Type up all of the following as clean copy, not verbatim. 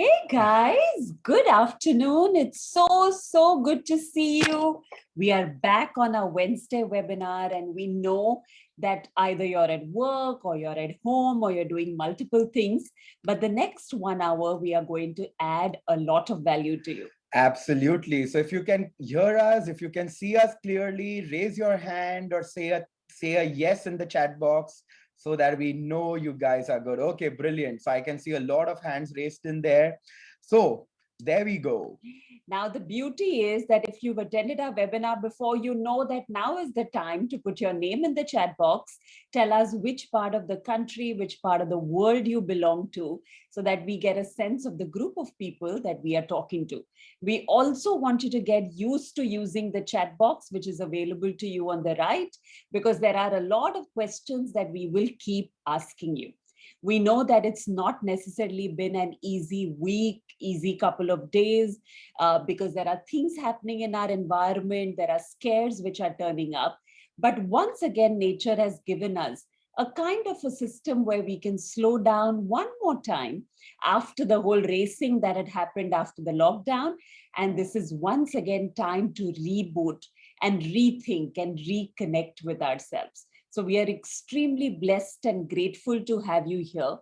Hey guys, good afternoon. It's so good to see you. We are back on our Wednesday webinar, and we know that either you're at work or you're at home or you're doing multiple things. But the next 1 hour, we are going to add a lot of value to you. Absolutely. So if you can hear us, if you can see us clearly, raise your hand or say a yes in the chat box so that we know you guys are good. Okay, brilliant. So I can see a lot of hands raised in there. So there we go. Now, the beauty is that if you've attended our webinar before, you know that now is the time to put your name in the chat box. Tell us which part of the country, which part of the world you belong to, so that we get a sense of the group of people that we are talking to. We also want you to get used to using the chat box, which is available to you on the right, because there are a lot of questions that we will keep asking you. We know that it's not necessarily been an easy week, easy couple of days, because there are things happening in our environment, there are scares which are turning up. But once again, nature has given us a kind of a system where we can slow down one more time after the whole racing that had happened after the lockdown. And this is once again time to reboot and rethink and reconnect with ourselves. So we are extremely blessed and grateful to have you here.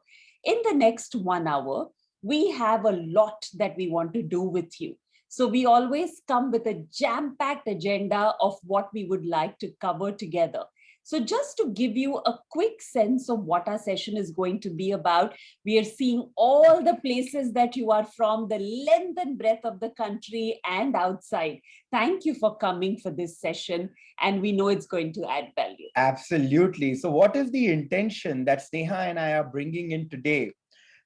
In the next 1 hour, we have a lot that we want to do with you. So we always come with a jam-packed agenda of what we would like to cover together. So just to give you a quick sense of what our session is going to be about, we are seeing all the places that you are from, the length and breadth of the country and outside. Thank you for coming for this session, and we know it's going to add value. Absolutely. So what is the intention that Sneha and I are bringing in today?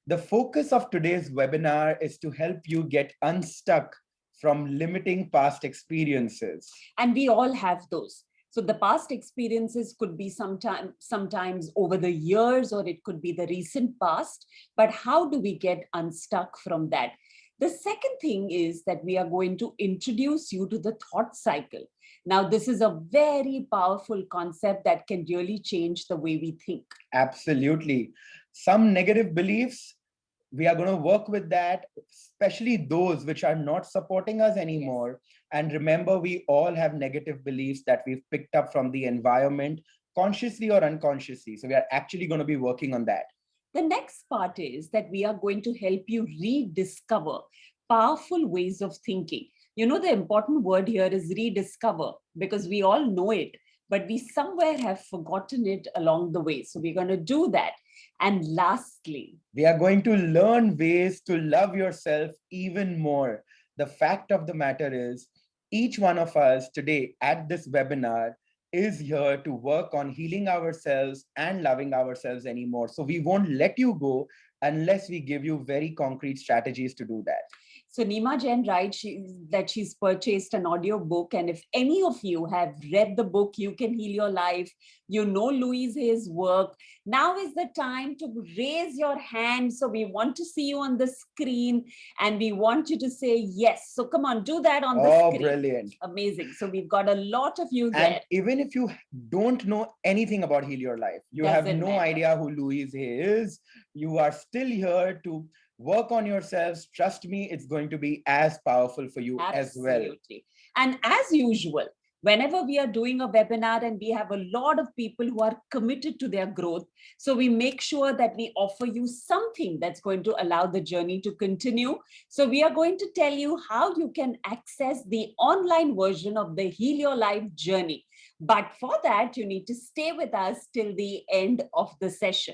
The focus of today's webinar is to help you get unstuck from limiting past experiences. And we all have those. So the past experiences could be sometimes over the years, or it could be the recent past. But how do we get unstuck from that? The second thing is that we are going to introduce you to the thought cycle. Now, this is a very powerful concept that can really change the way we think. Absolutely. Some negative beliefs, we are going to work with that, especially those which are not supporting us anymore. Yes. And remember, we all have negative beliefs that we've picked up from the environment, consciously or unconsciously. So we are actually going to be working on that. The next part is that we are going to help you rediscover powerful ways of thinking. You know, the important word here is rediscover, because we all know it, but we somewhere have forgotten it along the way. So we're going to do that. And lastly, we are going to learn ways to love yourself even more. The fact of the matter is, each one of us today at this webinar is here to work on healing ourselves and loving ourselves anymore. So we won't let you go unless we give you very concrete strategies to do that. So Nima Jain writes that she's purchased an audio book. And if any of you have read the book, You Can Heal Your Life, you know Louise Hay's work. Now is the time to raise your hand. So we want to see you on the screen and we want you to say yes. So come on, do that on the screen. Oh, brilliant. Amazing. So we've got a lot of you there. And even if you don't know anything about Heal Your Life, you have no idea who Louise Hay is, you are still here to work on yourselves. Trust me, it's going to be as powerful for you as well. Absolutely. And as usual, whenever we are doing a webinar and we have a lot of people who are committed to their growth, so we make sure that we offer you something that's going to allow the journey to continue. So we are going to tell you how you can access the online version of the Heal Your Life journey. But for that, you need to stay with us till the end of the session.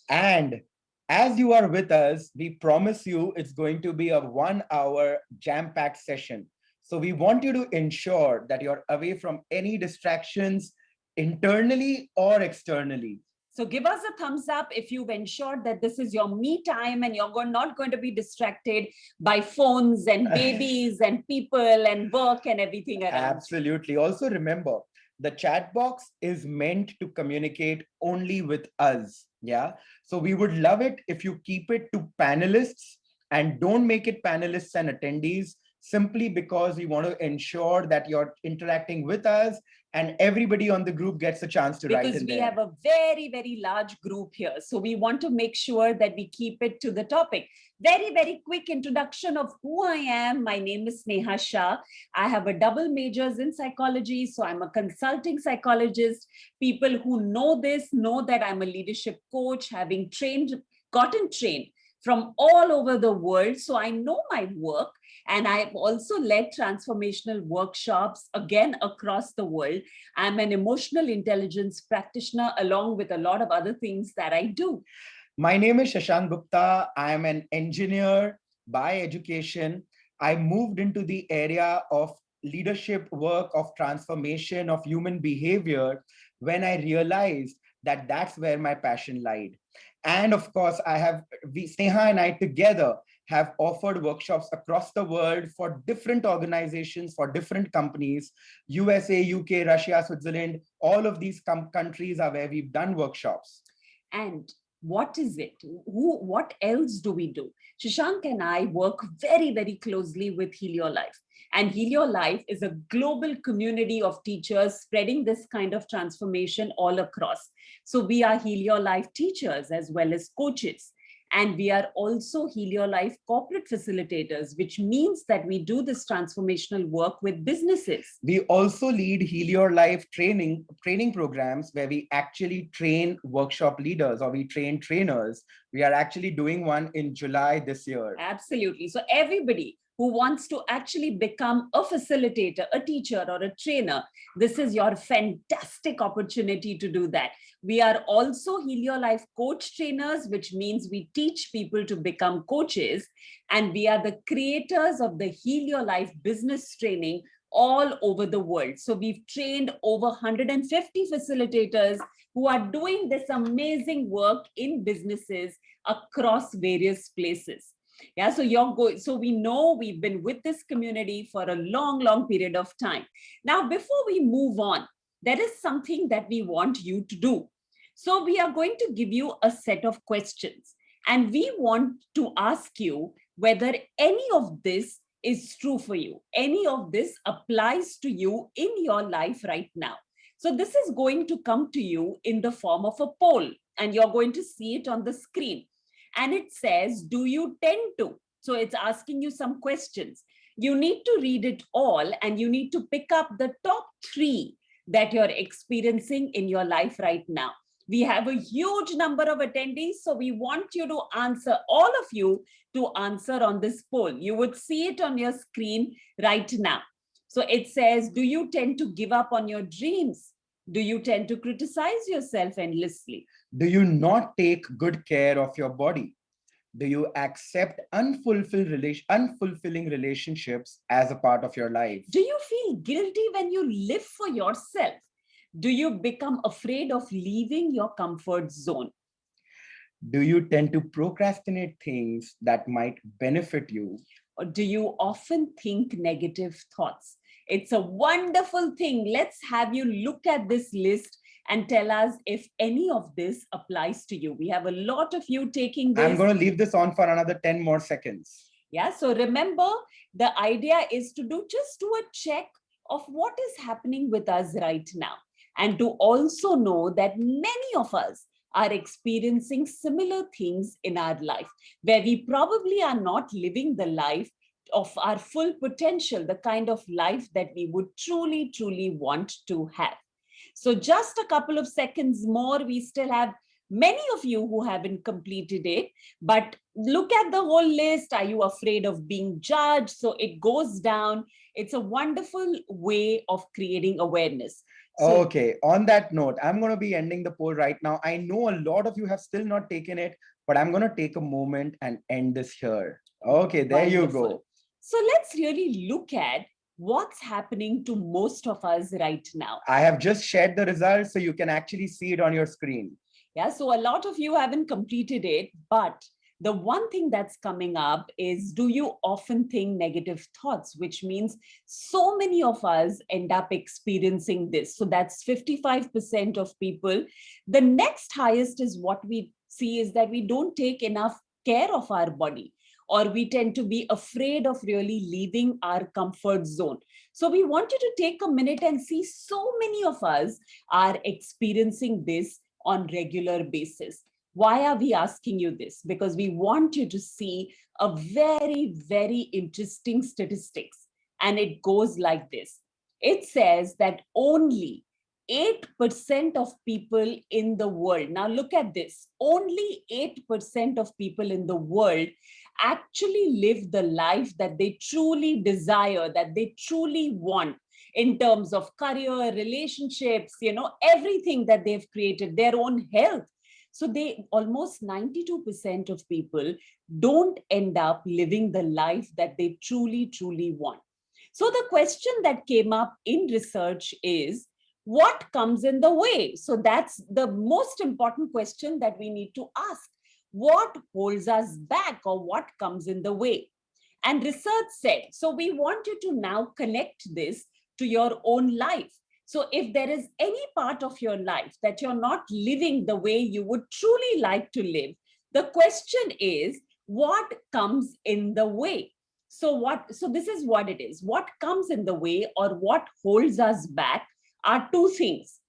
And as you are with us, we promise you it's going to be a 1 hour jam-packed session. So we want you to ensure that you're away from any distractions internally or externally. So give us a thumbs up if you've ensured that this is your me time and you're not going to be distracted by phones and babies and people and work and everything around. Absolutely. Also remember, the chat box is meant to communicate only with us. Yeah. So we would love it if you keep it to panelists and don't make it panelists and attendees, simply because we want to ensure that you're interacting with us And everybody on the group gets a chance to write Because in we there. have a very, very large group here. So we want to make sure that we keep it to the topic. Very, very quick introduction of who I am. My name is Sneha Shah. I have a double majors in psychology. So I'm a consulting psychologist. People who know this know that I'm a leadership coach, having gotten trained from all over the world. So I know my work. And I've also led transformational workshops again across the world. I'm an emotional intelligence practitioner, along with a lot of other things that I do. My name is Shashank Gupta. I am an engineer by education. I moved into the area of leadership work, of transformation of human behavior when I realized that that's where my passion lied. And of course, Sneha and I together have offered workshops across the world for different organizations, for different companies, USA, UK, Russia, Switzerland, all of these countries are where we've done workshops. And what is it? What else do we do? Shashank and I work very, very closely with Heal Your Life. And Heal Your Life is a global community of teachers spreading this kind of transformation all across. So we are Heal Your Life teachers as well as coaches. And we are also Heal Your Life corporate facilitators, which means that we do this transformational work with businesses. We also lead Heal Your Life training programs where we actually train workshop leaders, or we train trainers. We are actually doing one in July this year. Absolutely. So everybody who wants to actually become a facilitator, a teacher, or a trainer, this is your fantastic opportunity to do that. We are also Heal Your Life coach trainers, which means we teach people to become coaches. And we are the creators of the Heal Your Life business training all over the world. So we've trained over 150 facilitators who are doing this amazing work in businesses across various places. Yeah, so we know we've been with this community for a long, long period of time. Now, before we move on, there is something that we want you to do. So we are going to give you a set of questions, and we want to ask you whether any of this is true for you. Any of this applies to you in your life right now. So this is going to come to you in the form of a poll, and you're going to see it on the screen. And it says, do you tend to? So it's asking you some questions. You need to read it all, and you need to pick up the top 3 that you're experiencing in your life right now. We have a huge number of attendees, so we want you to answer, all of you to answer on this poll. You would see it on your screen right now. So it says, do you tend to give up on your dreams? Do you tend to criticize yourself endlessly? Do you not take good care of your body? Do you accept unfulfilling relationships as a part of your life? Do you feel guilty when you live for yourself? Do you become afraid of leaving your comfort zone? Do you tend to procrastinate things that might benefit you? Or do you often think negative thoughts? It's a wonderful thing. Let's have you look at this list and tell us if any of this applies to you. We have a lot of you taking this. I'm going to leave this on for another 10 more seconds. Yeah, so remember, the idea is to do a check of what is happening with us right now, and to also know that many of us are experiencing similar things in our life, where we probably are not living the life of our full potential, the kind of life that we would truly, truly want to have. So just a couple of seconds more, we still have many of you who haven't completed it, but look at the whole list. Are you afraid of being judged? So it goes down. It's a wonderful way of creating awareness. So, okay, on that note, I'm going to be ending the poll right now. I know a lot of you have still not taken it, but I'm going to take a moment and end this here. Okay, there wonderful. You go. So let's really look at what's happening to most of us right now. I have just shared the results, so you can actually see it on your screen. Yeah, so a lot of you haven't completed it, but the one thing that's coming up is, do you often think negative thoughts, which means so many of us end up experiencing this. So that's 55% of people. The next highest is what we see is that we don't take enough care of our body. or we tend to be afraid of really leaving our comfort zone. So we want you to take a minute and see, so many of us are experiencing this on regular basis. Why are we asking you this? Because we want you to see a very, very interesting statistics. And it goes like this. It says that only 8% of people in the world, now look at this, only 8% of people in the world actually live the life that they truly desire, that they truly want in terms of career, relationships, everything that they've created, their own health. So they almost 92% of people don't end up living the life that they truly, truly want. So the question that came up in research is, what comes in the way? So that's the most important question that we need to ask. What holds us back, or what comes in the way? And research said, so we want you to now connect this to your own life. So if there is any part of your life that you're not living the way you would truly like to live, the question is, what comes in the way? So this is what it is. What comes in the way, or what holds us back, are two things.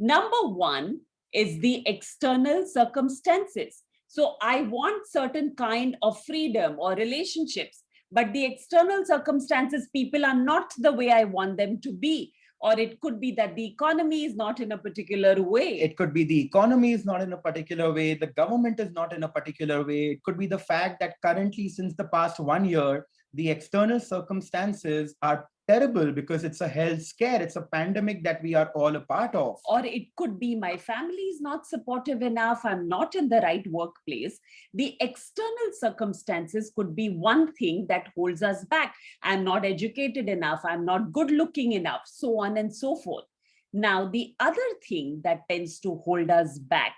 Number one is the external circumstances. So I want certain kind of freedom or relationships, but the external circumstances, people are not the way I want them to be. Or it could be that the economy is not in a particular way. It could be the economy is not in a particular way. The government is not in a particular way. It could be the fact that currently, since the past 1 year, the external circumstances are terrible because it's a health scare. It's a pandemic that we are all a part of. Or it could be my family is not supportive enough. I'm not in the right workplace. The external circumstances could be one thing that holds us back. I'm not educated enough. I'm not good looking enough, so on and so forth. Now, the other thing that tends to hold us back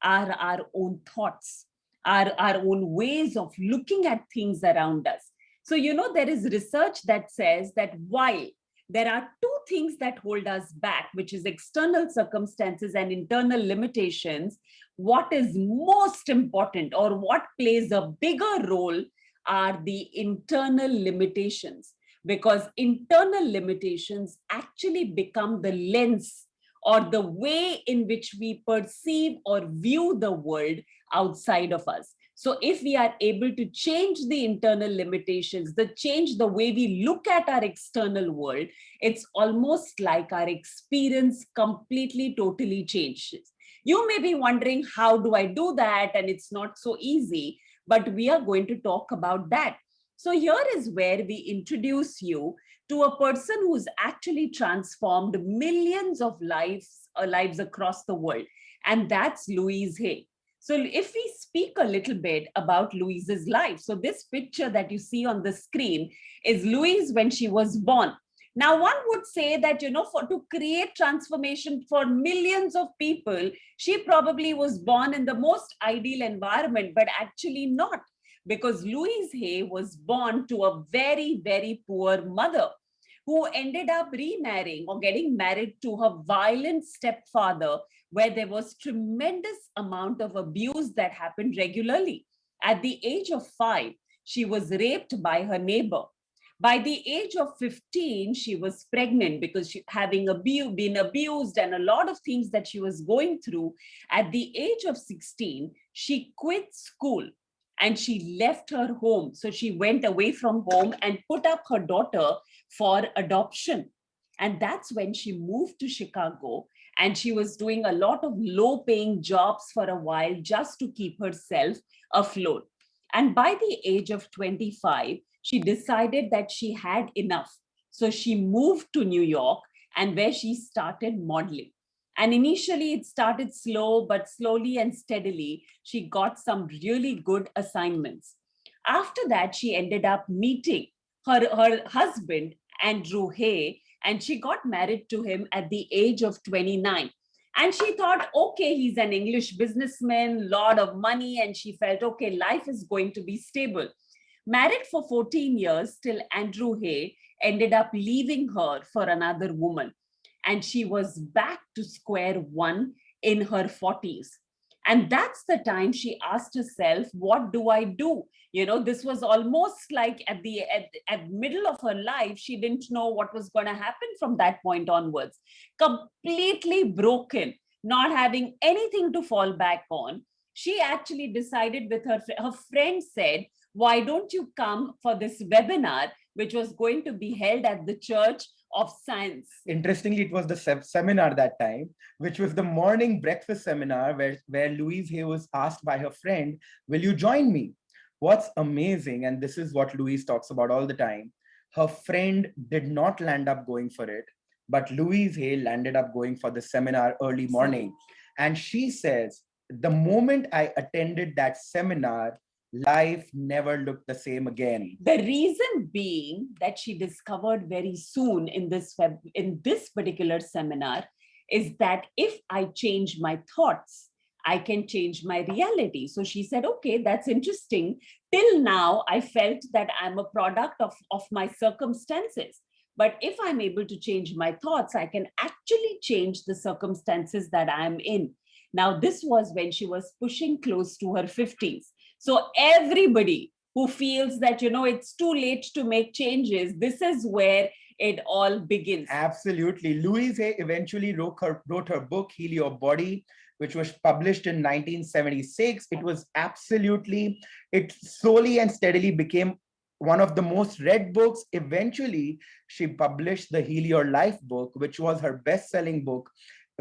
are our own thoughts, our own ways of looking at things around us. So, there is research that says that while there are two things that hold us back, which is external circumstances and internal limitations, what is most important, or what plays a bigger role, are the internal limitations. Because internal limitations actually become the lens, or the way in which we perceive or view the world outside of us. So if we are able to change the internal limitations, change the way we look at our external world, it's almost like our experience completely, totally changes. You may be wondering, how do I do that? And it's not so easy, but we are going to talk about that. So here is where we introduce you to a person who's actually transformed millions of lives across the world. And that's Louise Hay. So if we speak a little bit about Louise's life, so this picture that you see on the screen is Louise when she was born. Now, one would say that, to create transformation for millions of people, she probably was born in the most ideal environment, but actually not, because Louise Hay was born to a very, very poor mother who ended up remarrying or getting married to her violent stepfather, where there was tremendous amount of abuse that happened regularly. At the age of 5, she was raped by her neighbor. By the age of 15, she was pregnant because she having been abused and a lot of things that she was going through. At the age of 16, she quit school and she left her home. So she went away from home and put up her daughter for adoption. And that's when she moved to Chicago, and she was doing a lot of low paying jobs for a while just to keep herself afloat. And by the age of 25, she decided that she had enough. So she moved to New York, and where she started modeling. And initially it started slow, but slowly and steadily, she got some really good assignments. After that, she ended up meeting her husband, Andrew Hay, and she got married to him at the age of 29. And she thought, okay, he's an English businessman, lot of money, and she felt, okay, life is going to be stable. Married for 14 years till Andrew Hay ended up leaving her for another woman. And she was back to square one in her 40s. And that's the time she asked herself, what do I do? This was almost like at middle of her life, she didn't know what was going to happen from that point onwards. Completely broken, not having anything to fall back on. She actually decided with her friend said, why don't you come for this webinar, which was going to be held at the Church of Science. Interestingly, it was the seminar that time, which was the morning breakfast seminar where Louise Hay was asked by her friend, will you join me? What's amazing, and this is what Louise talks about all the time, her friend did not land up going for it, but Louise Hay landed up going for the seminar early morning. And she says, the moment I attended that seminar, life never looked the same again. The reason being that she discovered very soon in this particular seminar is that if I change my thoughts, I can change my reality. So she said, okay, that's interesting. Till now, I felt that I'm a product of my circumstances. But if I'm able to change my thoughts, I can actually change the circumstances that I'm in. Now, this was when she was pushing close to her 50s. So everybody who feels that, it's too late to make changes, this is where it all begins. Absolutely. Louise Hay eventually wrote her book, Heal Your Body, which was published in 1976. It slowly and steadily became one of the most read books. Eventually, she published the Heal Your Life book, which was her best-selling book,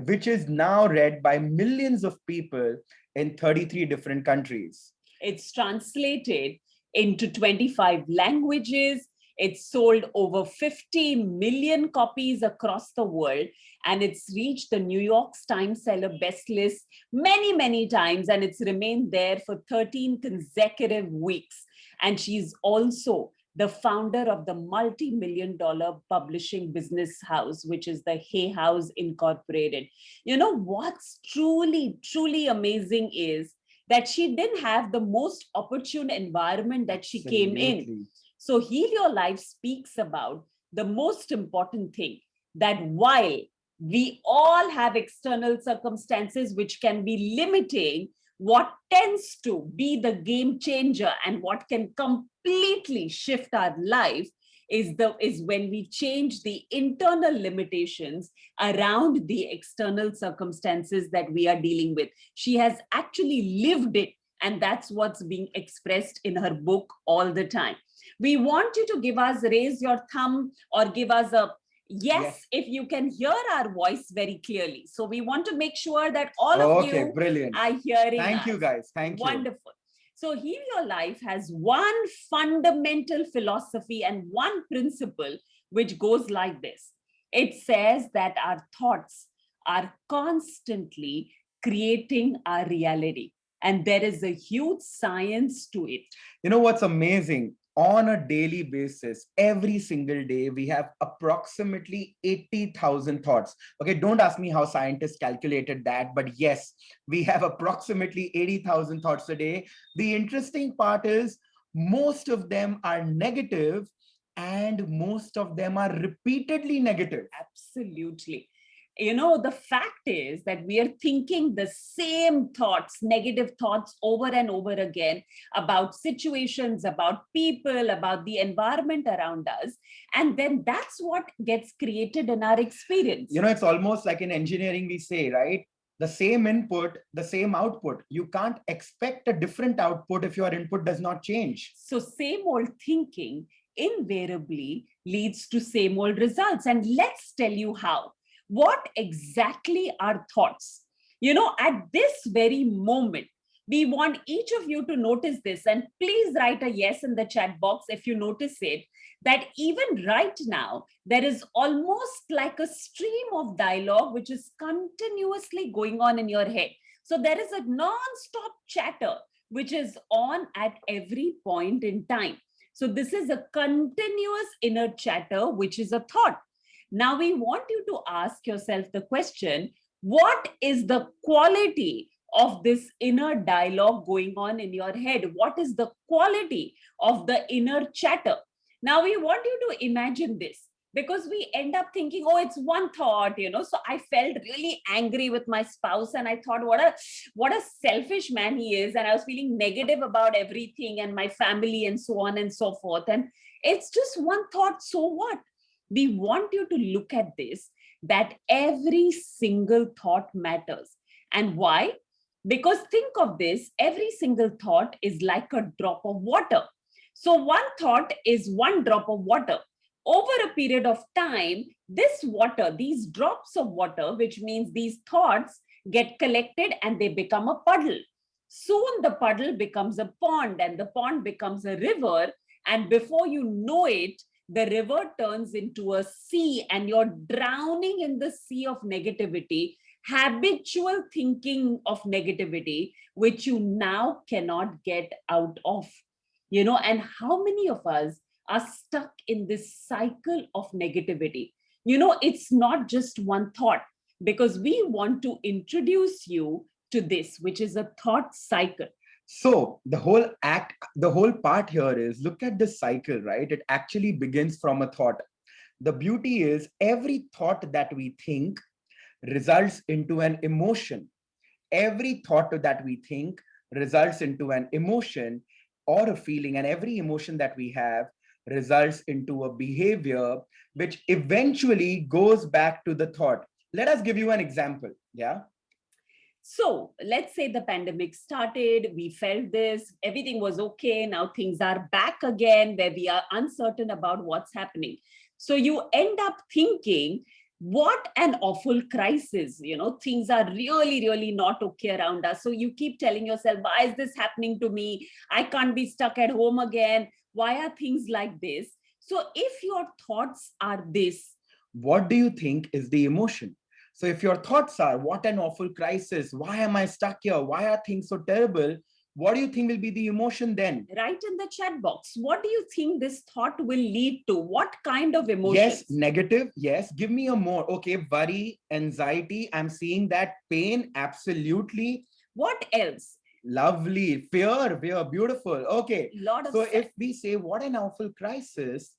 which is now read by millions of people in 33 different countries. It's translated into 25 languages. It's sold over 50 million copies across the world, and it's reached the New York Times seller best list many, many times, and it's remained there for 13 consecutive weeks. And she's also the founder of the multi-million-dollar publishing business house, which is the Hay House Incorporated. What's truly, truly amazing is that she didn't have the most opportune environment that she came in. So Heal Your Life speaks about the most important thing, that while we all have external circumstances which can be limiting, what tends to be the game changer and what can completely shift our life is when we change the internal limitations around the external circumstances that we are dealing with. She has actually lived it, and that's what's being expressed in her book all the time. We want you to raise your thumb or give us a yes if you can hear our voice very clearly. So we want to make sure that all of you brilliant. are hearing us. Thank you, guys. Thank you. Wonderful. So Heal Your Life has one fundamental philosophy and one principle which goes like this. It says that our thoughts are constantly creating our reality, and there is a huge science to it. You know what's amazing? On a daily basis, every single day, we have approximately 80,000 thoughts. Okay, don't ask me how scientists calculated that, but yes, we have approximately 80,000 thoughts a day. The interesting part is most of them are negative and most of them are repeatedly negative. Absolutely. The fact is that we are thinking the same thoughts, negative thoughts over and over again about situations, about people, about the environment around us. And then that's what gets created in our experience. It's almost like in engineering, we say, right? The same input, the same output. You can't expect a different output if your input does not change. So same old thinking invariably leads to same old results. And let's tell you how. What exactly are thoughts? At this very moment, we want each of you to notice this, and please write a yes in the chat box if you notice it, that even right now, there is almost like a stream of dialogue which is continuously going on in your head. So there is a non-stop chatter which is on at every point in time. So this is a continuous inner chatter, which is a thought. Now we want you to ask yourself the question, what is the quality of this inner dialogue going on in your head? What is the quality of the inner chatter? Now we want you to imagine this, because we end up thinking, oh, it's one thought, So I felt really angry with my spouse, and I thought, what a selfish man he is. And I was feeling negative about everything and my family and so on and so forth. And it's just one thought. So what? We want you to look at this, that every single thought matters. And why? Because think of this, every single thought is like a drop of water. So one thought is one drop of water. Over a period of time, this water, these drops of water, which means these thoughts, get collected and they become a puddle. Soon the puddle becomes a pond, and the pond becomes a river. And before you know it, the river turns into a sea, and you're drowning in the sea of negativity, habitual thinking of negativity, which you now cannot get out of. And how many of us are stuck in this cycle of negativity? It's not just one thought, because we want to introduce you to this, which is a thought cycle. So the whole part here is look at this cycle, right? It actually begins from a thought. The beauty is every thought that we think results into an emotion. Every thought that we think results into an emotion or a feeling, and every emotion that we have results into a behavior, which eventually goes back to the thought. Let us give you an example. Yeah. So let's say the pandemic started, we felt this, everything was okay. Now things are back again, where we are uncertain about what's happening. So you end up thinking, what an awful crisis. Things are really, really not okay around us. So you keep telling yourself, why is this happening to me? I can't be stuck at home again. Why are things like this? So if your thoughts are this, what do you think is the emotion? So if your thoughts are, what an awful crisis, why am I stuck here, why are things so terrible, what do you think will be the emotion then? Write in the chat box, what do you think this thought will lead to? What kind of emotions? Yes, negative. Yes, give me a more. Okay, worry, anxiety. I'm seeing that. Pain, absolutely. What else? Lovely. Fear, beautiful. Okay. So Sense. if we say what an awful crisis,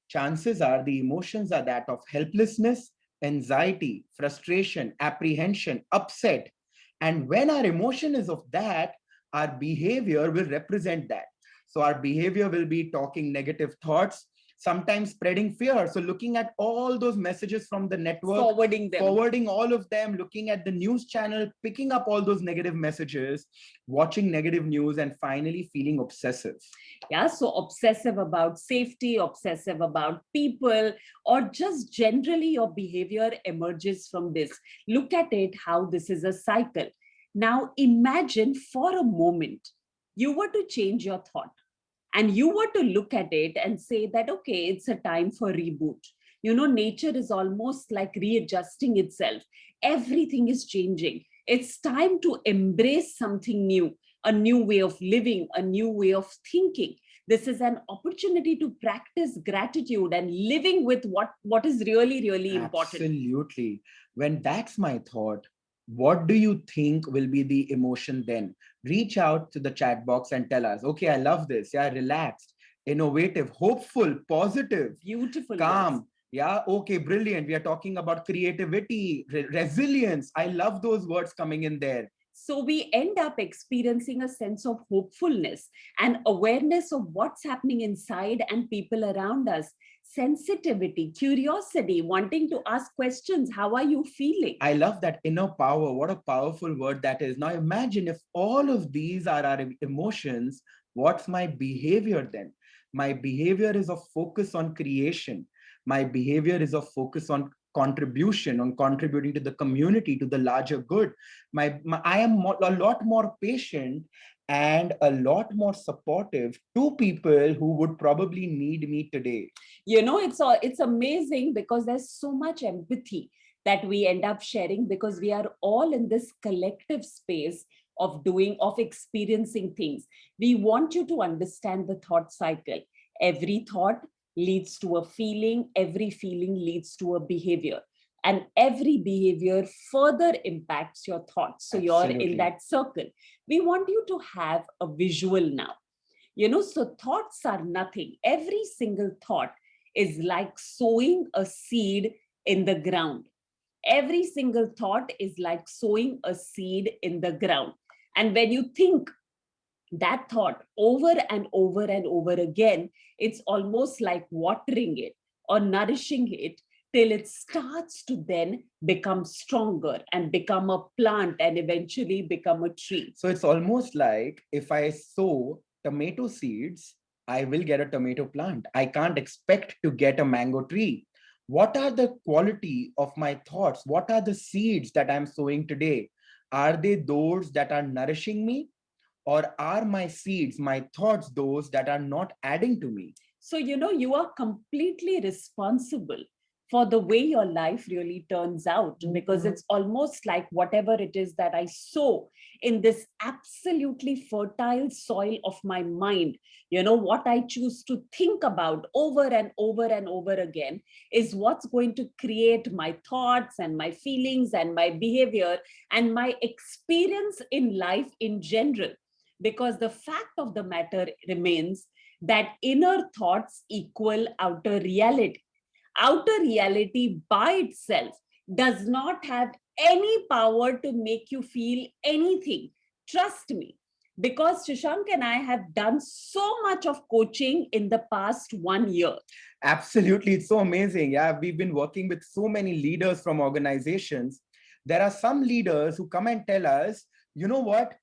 chances are the emotions are that of helplessness, anxiety, frustration, apprehension, upset. And when our emotion is of that, our behavior will represent that. So our behavior will be talking negative thoughts, sometimes spreading fear. So looking at all those messages from the network, forwarding all of them, looking at the news channel, picking up all those negative messages, watching negative news, and finally feeling obsessive. Yeah, so obsessive about safety, obsessive about people, or just generally your behavior emerges from this. Look at it, how this is a cycle. Now imagine for a moment you were to change your thought, and you were to look at it and say that, okay, it's a time for reboot. Nature is almost like readjusting itself. Everything is changing. It's time to embrace something new, a new way of living, a new way of thinking. This is an opportunity to practice gratitude and living with what is really, really important. Absolutely. When that's my thought, what do you think will be the emotion then? Reach out to the chat box and tell us, okay, I love this. Yeah, relaxed, innovative, hopeful, positive, beautiful, calm. Words. Yeah, okay, brilliant. We are talking about creativity, resilience. I love those words coming in there. So we end up experiencing a sense of hopefulness and awareness of what's happening inside and people around us. Sensitivity, curiosity, wanting to ask questions. How are you feeling? I love that inner power. What a powerful word that is. Now imagine if all of these are our emotions, what's my behavior then? My behavior is a focus on creation. My behavior is a focus on contribution, on contributing to the community, to the larger good. I am a lot more patient and a lot more supportive to people who would probably need me today. It's amazing because there's so much empathy that we end up sharing, because we are all in this collective space of experiencing things. We want you to understand the thought cycle. Every thought leads to a feeling, every feeling leads to a behavior, and every behavior further impacts your thoughts. So Absolutely. You're in that circle. We want you to have a visual now. So thoughts are nothing. Every single thought is like sowing a seed in the ground. Every single thought is like sowing a seed in the ground. And when you think that thought over and over and over again, it's almost like watering it or nourishing it till it starts to then become stronger and become a plant and eventually become a tree. So it's almost like if I sow tomato seeds, I will get a tomato plant. I can't expect to get a mango tree. What are the quality of my thoughts? What are the seeds that I'm sowing today? Are they those that are nourishing me? Or are my seeds, my thoughts, those that are not adding to me? So, you are completely responsible for the way your life really turns out, because it's almost like whatever it is that I sow in this absolutely fertile soil of my mind, what I choose to think about over and over and over again is what's going to create my thoughts and my feelings and my behavior and my experience in life in general. Because the fact of the matter remains that inner thoughts equal outer reality. Outer reality by itself does not have any power to make you feel anything. Trust me, because Shashank and I have done so much of coaching in the past 1 year. Absolutely. It's so amazing. Yeah, we've been working with so many leaders from organizations. There are some leaders who come and tell us, you know what?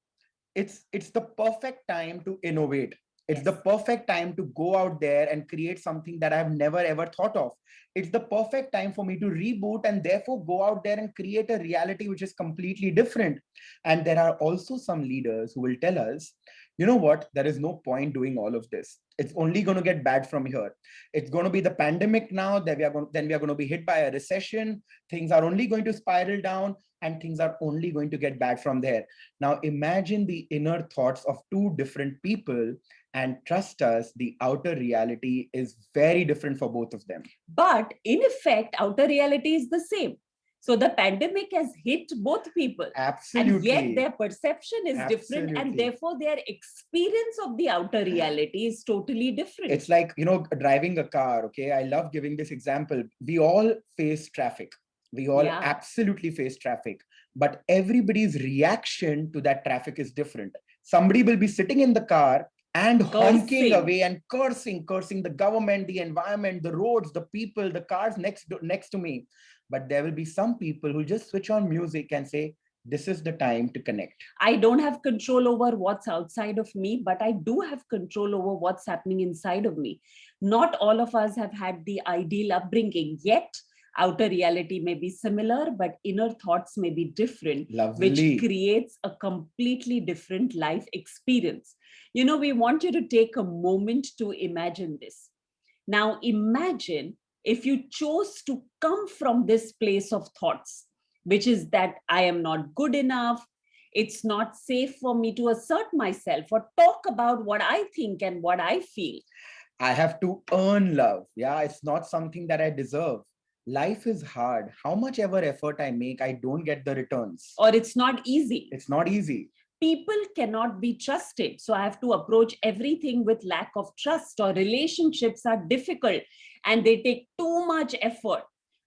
It's the perfect time to innovate. It's the perfect time to go out there and create something that I've never ever thought of. It's the perfect time for me to reboot and therefore go out there and create a reality which is completely different. And there are also some leaders who will tell us, you know what, there is no point doing all of this. It's only going to get bad from here. It's going to be the pandemic now, then we are going to be hit by a recession. Things are only going to spiral down and things are only going to get bad from there. Now imagine the inner thoughts of two different people, and trust us, the outer reality is very different for both of them. But in effect, outer reality is the same. So the pandemic has hit both people. Absolutely. And yet their perception is different, and Absolutely. therefore their experience of the outer reality is totally different. It's like, driving a car. Okay. I love giving this example. We all face traffic. We all absolutely face traffic, but everybody's reaction to that traffic is different. Somebody will be sitting in the car and honking away and cursing the government, the environment, the roads, the people, the cars next to me. But there will be some people who just switch on music and say, this is the time to connect. I don't have control over what's outside of me, but I do have control over what's happening inside of me. Not all of us have had the ideal upbringing, yet outer reality may be similar, but inner thoughts may be different. Lovely. Which creates a completely different life experience. We want you to take a moment to imagine this. Now, imagine if you chose to come from this place of thoughts, which is that I am not good enough, it's not safe for me to assert myself or talk about what I think and what I feel. I have to earn love. Yeah, it's not something that I deserve. Life is hard. How much ever effort I make, I don't get the returns. Or it's not easy. It's not easy. People cannot be trusted. So I have to approach everything with lack of trust, or relationships are difficult and they take too much effort.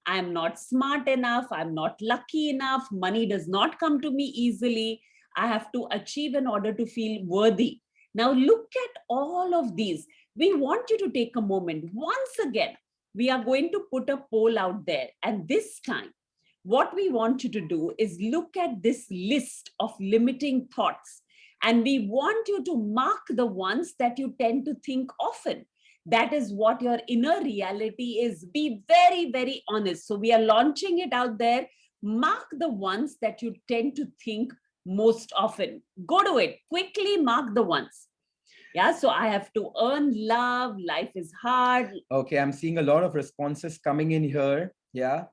I'm not smart enough. I'm not lucky enough. Money does not come to me easily. I have to achieve in order to feel worthy. Now look at all of these. We want you to take a moment. Once again, we are going to put a poll out there. And this time, what we want you to do is look at this list of limiting thoughts. And we want you to mark the ones that you tend to think often. That is what your inner reality is. Be very, very honest. So we are launching it out there. Mark the ones that you tend to think most often. Go to it. Quickly mark the ones. Yeah, so I have to earn love. Life is hard. Okay, I'm seeing a lot of responses coming in here. Yeah.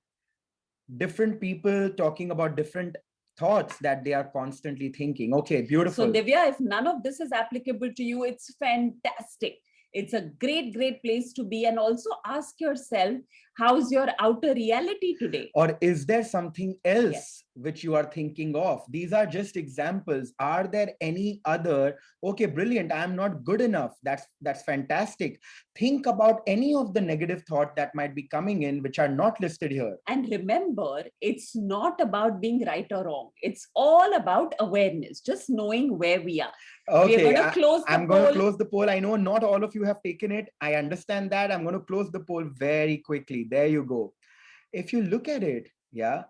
Different people talking about different thoughts that they are constantly thinking. Okay, beautiful. So Divya, if none of this is applicable to you, it's fantastic. It's a great, great place to be. And also ask yourself, How's your outer reality today? Or is there something else Yes. which you are thinking of? These are just examples. Are there any other? Okay, brilliant. I am not good enough. That's fantastic. Think about any of the negative thought that might be coming in, which are not listed here. And remember, it's not about being right or wrong. It's all about awareness, just knowing where we are. We are Okay, going to close the I'm going to poll. close the poll. I know not all of you have taken it. I understand that. I'm going to close the poll very quickly. There you go. If you look at it, yeah.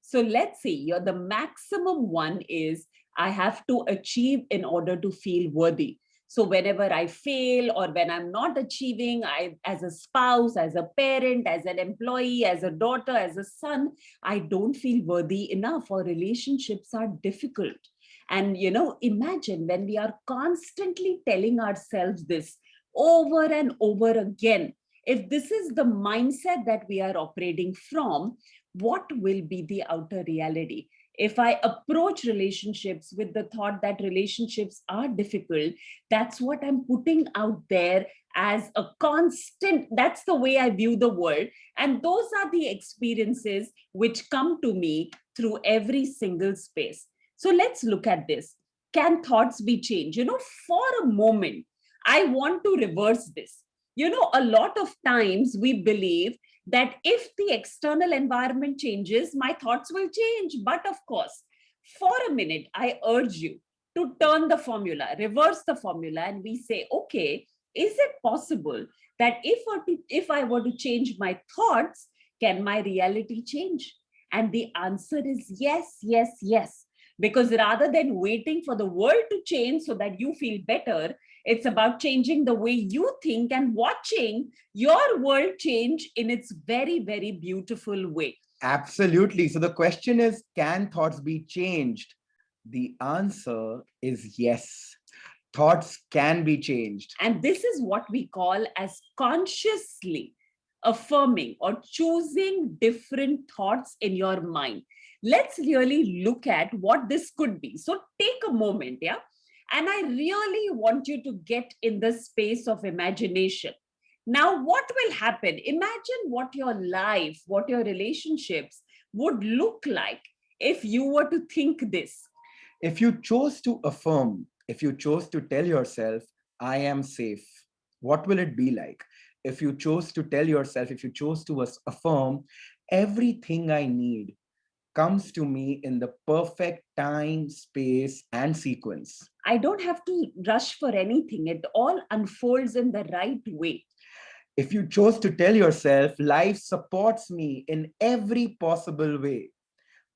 So let's see, the maximum one is I have to achieve in order to feel worthy. So whenever I fail or when I'm not achieving, I, as a spouse, as a parent, as an employee, as a daughter, as a son, I don't feel worthy enough, or relationships are difficult. And, imagine when we are constantly telling ourselves this over and over again. If this is the mindset that we are operating from, what will be the outer reality? If I approach relationships with the thought that relationships are difficult, that's what I'm putting out there as a constant. That's the way I view the world. And those are the experiences which come to me through every single space. So let's look at this. Can thoughts be changed? For a moment, I want to reverse this. A lot of times we believe that if the external environment changes, my thoughts will change. But of course, for a minute, I urge you to turn the formula, reverse the formula, and we say, okay, is it possible that if I were to change my thoughts, can my reality change? And the answer is yes, yes, yes. Because rather than waiting for the world to change so that you feel better, it's about changing the way you think and watching your world change in its very, very beautiful way. Absolutely. So the question is, can thoughts be changed? The answer is yes. Thoughts can be changed. And this is what we call as consciously affirming or choosing different thoughts in your mind. Let's really look at what this could be. So take a moment, yeah? And I really want you to get in the space of imagination. Now, what will happen? Imagine what your life, what your relationships would look like if you were to think this. If you chose to affirm, if you chose to tell yourself, I am safe, what will it be like? If you chose to tell yourself, if you chose to affirm, everything I need comes to me in the perfect time, space, and sequence. I don't have to rush for anything. It all unfolds in the right way. If you chose to tell yourself, life supports me in every possible way.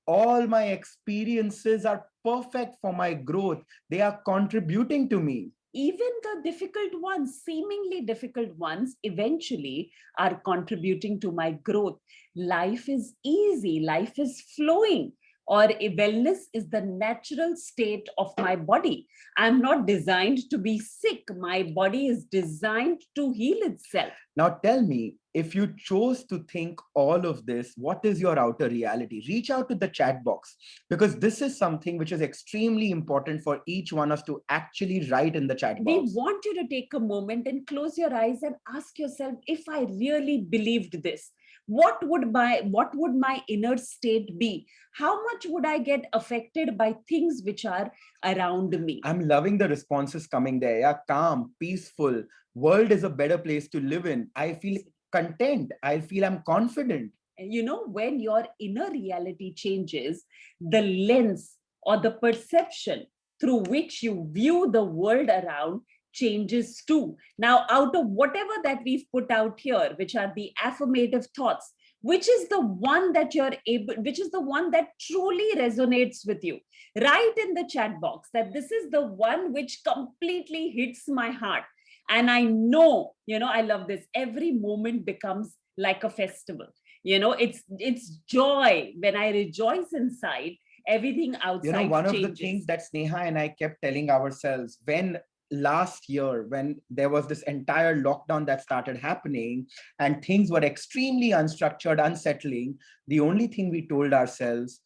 All my experiences are perfect for my growth. They are contributing to me. Even the difficult ones, seemingly difficult ones, eventually are contributing to my growth. Life is easy, life is flowing, or wellness is the natural state of my body. I'm not designed to be sick. My body is designed to heal itself. Now tell me, if you chose to think all of this, what is your outer reality? Reach out to the chat box, because this is something which is extremely important for each one of us to actually write in the chat box. We want you to take a moment and close your eyes and ask yourself, if I really believed this, what would my inner state be? How much would I get affected by things which are around me? I'm loving the responses coming there. Yeah, calm, peaceful. World is a better place to live in. I feel content. I feel I'm confident. When your inner reality changes, the lens or the perception through which you view the world around changes too. Now, out of whatever that we've put out here, which are the affirmative thoughts, which is the one that which is the one that truly resonates with you? Write in the chat box that this is the one which completely hits my heart. And I know, I love this. Every moment becomes like a festival. It's joy. When I rejoice inside, everything outside One changes. of the things that Sneha and I kept telling ourselves, when last year, when there was this entire lockdown that started happening and things were extremely unstructured, unsettling, the only thing we told ourselves,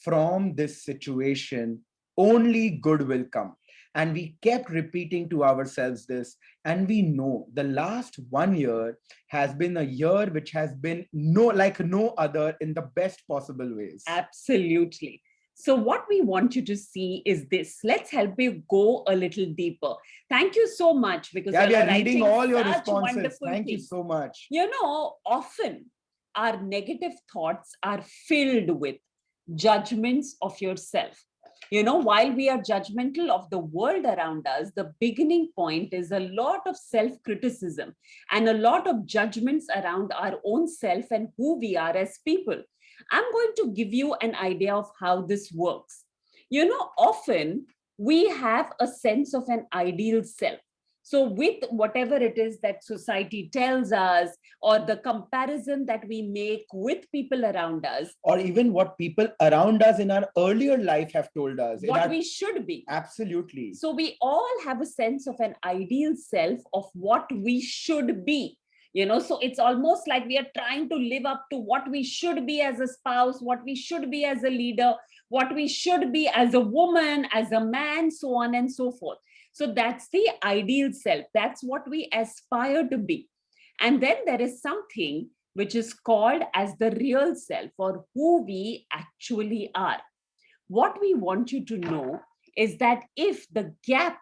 from this situation only good will come. And we kept repeating to ourselves this. And we know the last 1 year has been a year which has been like no other in the best possible ways. Absolutely. So what we want you to see is this. Let's help you go a little deeper. Thank you so much, because Yeah, we you're are reading writing all your such responses. wonderful Thank you things. so much. You know, often our negative thoughts are filled with judgments of yourself. You know, while we are judgmental of the world around us, the beginning point is a lot of self-criticism and a lot of judgments around our own self and who we are as people. I'm going to give you an idea of how this works. You know, often we have a sense of an ideal self. So, with whatever it is that society tells us, or the comparison that we make with people around us, Or even what people around us in our earlier life have told us. what we should be. Absolutely. So, we all have a sense of an ideal self of what we should be. You know, so it's almost like we are trying to live up to what we should be as a spouse, what we should be as a leader, what we should be as a woman, as a man, so on and so forth. So that's the ideal self. That's what we aspire to be. And then there is something which is called as the real self, or who we actually are. What we want you to know is that if the gap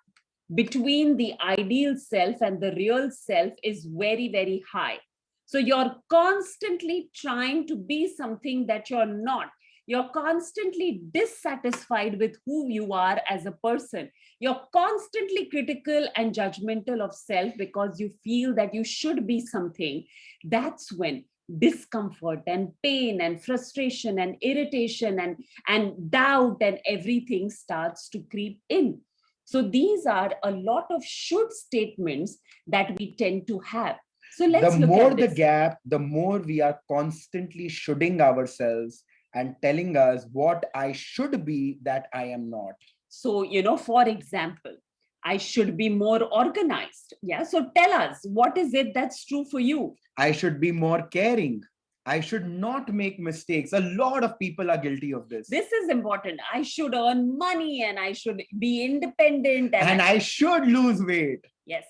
between the ideal self and the real self is very, very high, so you're constantly trying to be something that you're not. You're constantly dissatisfied with who you are as a person. You're constantly critical and judgmental of self because you feel that you should be something. That's when discomfort and pain and frustration and irritation and doubt and everything starts to creep in. So these are a lot of should statements that we tend to have. So let's the look more at the this. gap, the more we are constantly shoulding ourselves and telling us what I should be that I am not. So, you know, for example, I should be more organized. Yeah. So tell us, what is it that's true for you? I should be more caring. I should not make mistakes. A lot of people are guilty of this. This is important. I should earn money and I should be independent. And I should lose weight. Yes.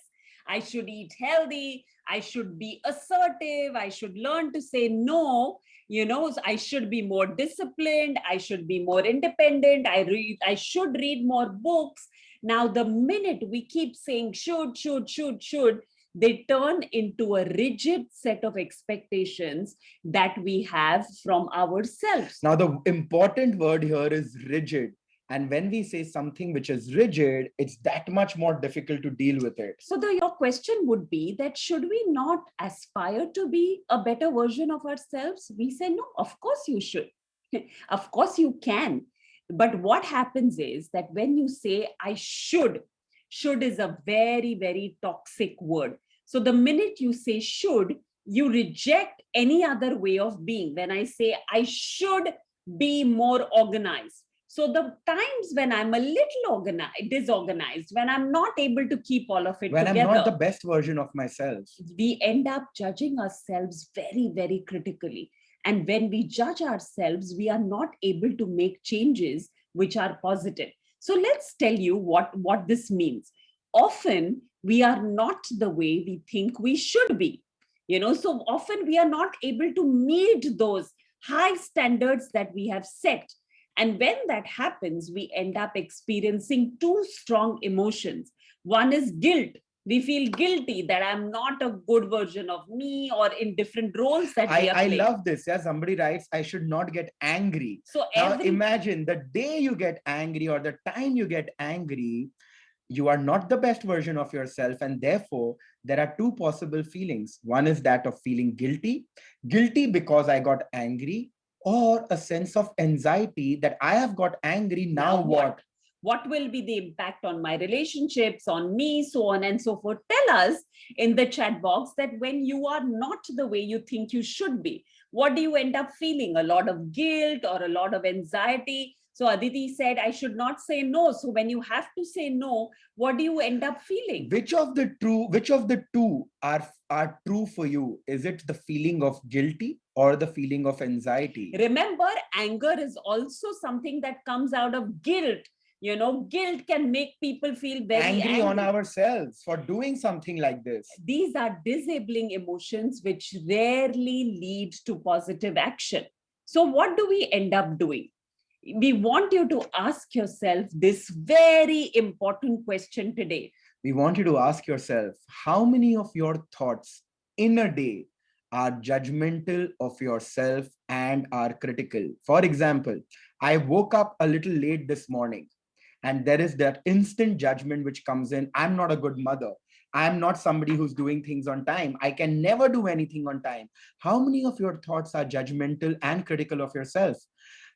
I should eat healthy. I should be assertive. I should learn to say no. You know, I should be more disciplined. I should be more independent. I should read more books. Now, the minute we keep saying should, they turn into a rigid set of expectations that we have from ourselves. Now, the important word here is rigid. And when we say something which is rigid, it's that much more difficult to deal with it. So your question would be that should we not aspire to be a better version of ourselves? We say, no, of course you should. Of course you can. But what happens is that when you say I should is a very, very toxic word. So the minute you say should, you reject any other way of being. When I say I should be more organized, so the times when I'm a little disorganized, when I'm not able to keep all of it when together, I'm not the best version of myself, we end up judging ourselves very, very critically. And when we judge ourselves, we are not able to make changes which are positive. So let's tell you what this means. Often we are not the way we think we should be. You know, so often we are not able to meet those high standards that we have set. And when that happens, we end up experiencing two strong emotions. One is guilt. We feel guilty that I'm not a good version of me, or in different roles that we are playing. I love this. Yeah, somebody writes, I should not get angry. So now imagine the day you get angry or the time you get angry, you are not the best version of yourself. And therefore, there are two possible feelings. One is that of feeling guilty because I got angry, or a sense of anxiety that I have got angry. Now what? What will be the impact on my relationships, on me, so on and so forth? Tell us in the chat box that when you are not the way you think you should be, what do you end up feeling? A lot of guilt or a lot of anxiety? So Aditi said, I should not say no. So when you have to say no, what do you end up feeling? Which of the two are true for you? Is it the feeling of guilty or the feeling of anxiety? Remember, anger is also something that comes out of guilt. Guilt can make people feel very angry on ourselves for doing something like this. These are disabling emotions which rarely lead to positive action. So what do we end up doing? We want you to ask yourself this very important question today. We want you to ask yourself, how many of your thoughts in a day are judgmental of yourself and are critical? For example, I woke up a little late this morning, and there is that instant judgment which comes in. I'm not a good mother. I'm not somebody who's doing things on time. I can never do anything on time. How many of your thoughts are judgmental and critical of yourself?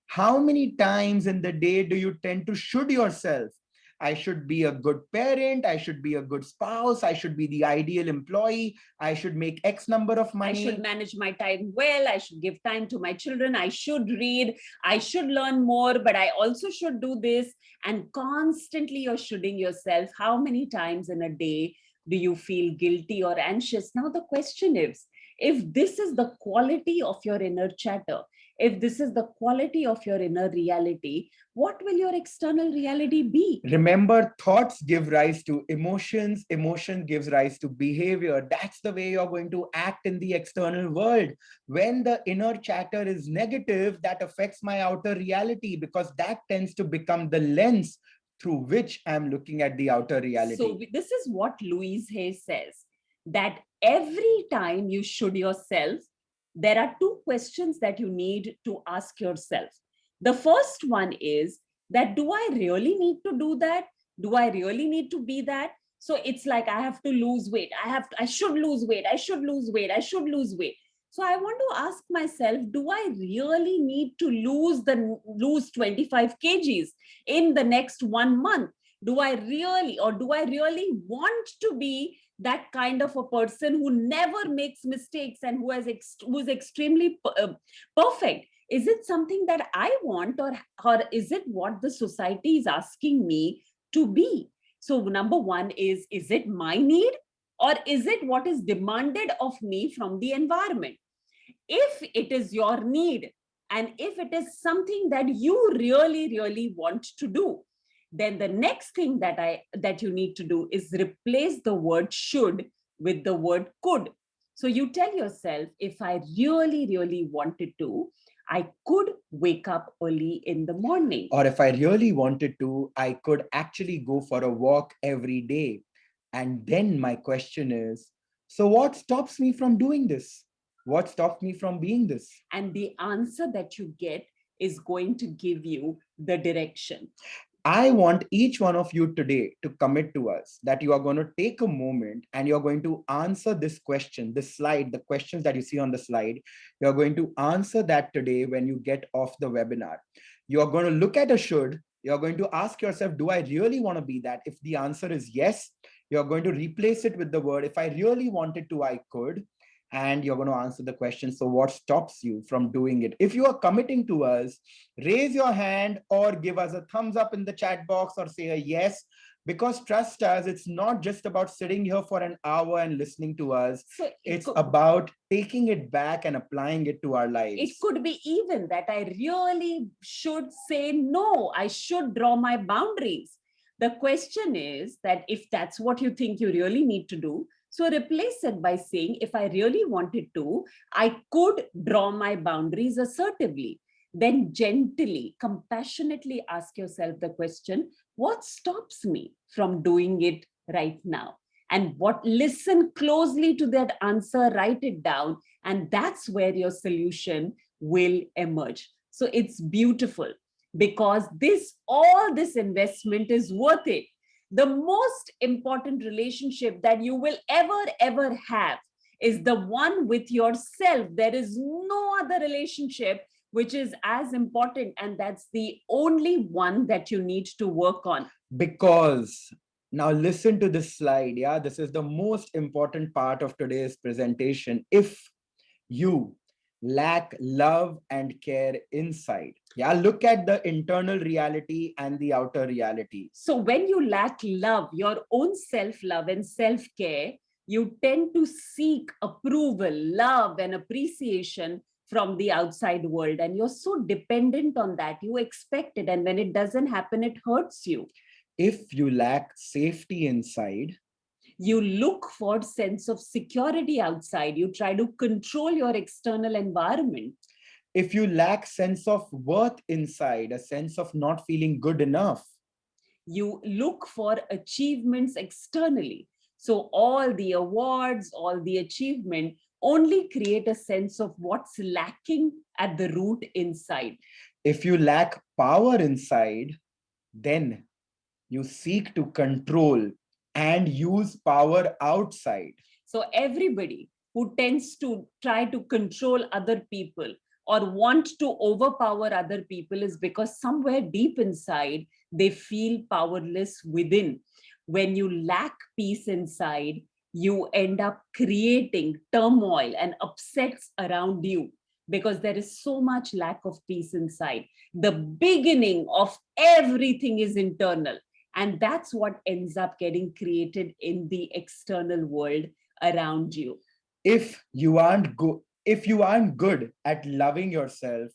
How many times in the day do you tend to should yourself? I should be a good parent. I should be a good spouse. I should be the ideal employee. I should make X number of money. I should manage my time well. I should give time to my children. I should read. I should learn more, but I also should do this. And constantly you're shoulding yourself. How many times in a day do you feel guilty or anxious? Now the question is, if this is the quality of your inner chatter, if this is the quality of your inner reality, what will your external reality be? Remember, thoughts give rise to emotions. Emotion gives rise to behavior. That's the way you're going to act in the external world. When the inner chatter is negative, that affects my outer reality, because that tends to become the lens through which I'm looking at the outer reality. So this is what Louise Hay says, that every time you should yourself, there are two questions that you need to ask yourself. The first one is that, do I really need to do that? Do I really need to be that? So it's like, I have to lose weight. I should lose weight. I should lose weight. I should lose weight. So I want to ask myself, do I really need to lose 25 kgs in the next 1 month? Do I really want to be that kind of a person who never makes mistakes and who is extremely perfect? Is it something that I want, or is it what the society is asking me to be? So number one is it my need, or is it what is demanded of me from the environment? If it is your need, and if it is something that you really, really want to do, then the next thing that you need to do is replace the word should with the word could. So you tell yourself, if I really, really wanted to, I could wake up early in the morning. Or if I really wanted to, I could actually go for a walk every day. And then my question is, so what stops me from doing this? What stops me from being this? And the answer that you get is going to give you the direction. I want each one of you today to commit to us that you are going to take a moment and you're going to answer this question, this slide, the questions that you see on the slide. You're going to answer that today when you get off the webinar. You're going to look at a should. You're going to ask yourself, do I really want to be that? If the answer is yes, you're going to replace it with the word, if I really wanted to, I could. And you're going to answer the question, so what stops you from doing it? If you are committing to us, raise your hand or give us a thumbs up in the chat box or say a yes, because trust us, it's not just about sitting here for an hour and listening to us. So it's about taking it back and applying it to our lives. It could be even that I really should say no, I should draw my boundaries. The question is that if that's what you think you really need to do, so replace it by saying, if I really wanted to, I could draw my boundaries assertively. Then gently, compassionately ask yourself the question, what stops me from doing it right now? And listen closely to that answer, write it down, and that's where your solution will emerge. So it's beautiful, because all this investment is worth it. The most important relationship that you will ever have is the one with yourself. There is no other relationship which is as important, and that's the only one that you need to work on. Because now listen to this slide. Yeah, this is the most important part of today's presentation. If you lack love and care inside, yeah, look at the internal reality and the outer reality. So when you lack love, your own self-love and self-care, you tend to seek approval, love, and appreciation from the outside world, and you're so dependent on that. You expect it, and when it doesn't happen, it hurts you. If you lack safety inside, You look for sense of security outside. You try to control your external environment. if you lack sense of worth inside, a sense of not feeling good enough, You look for achievements externally. So all the awards, all the achievement only create a sense of what's lacking at the root inside. if you lack power inside, then you seek to control and use power outside. So everybody who tends to try to control other people or want to overpower other people is because somewhere deep inside they feel powerless within. When you lack peace inside, you end up creating turmoil and upsets around you because there is so much lack of peace inside. The beginning of everything is internal, and that's what ends up getting created in the external world around you. If you aren't good at loving yourself,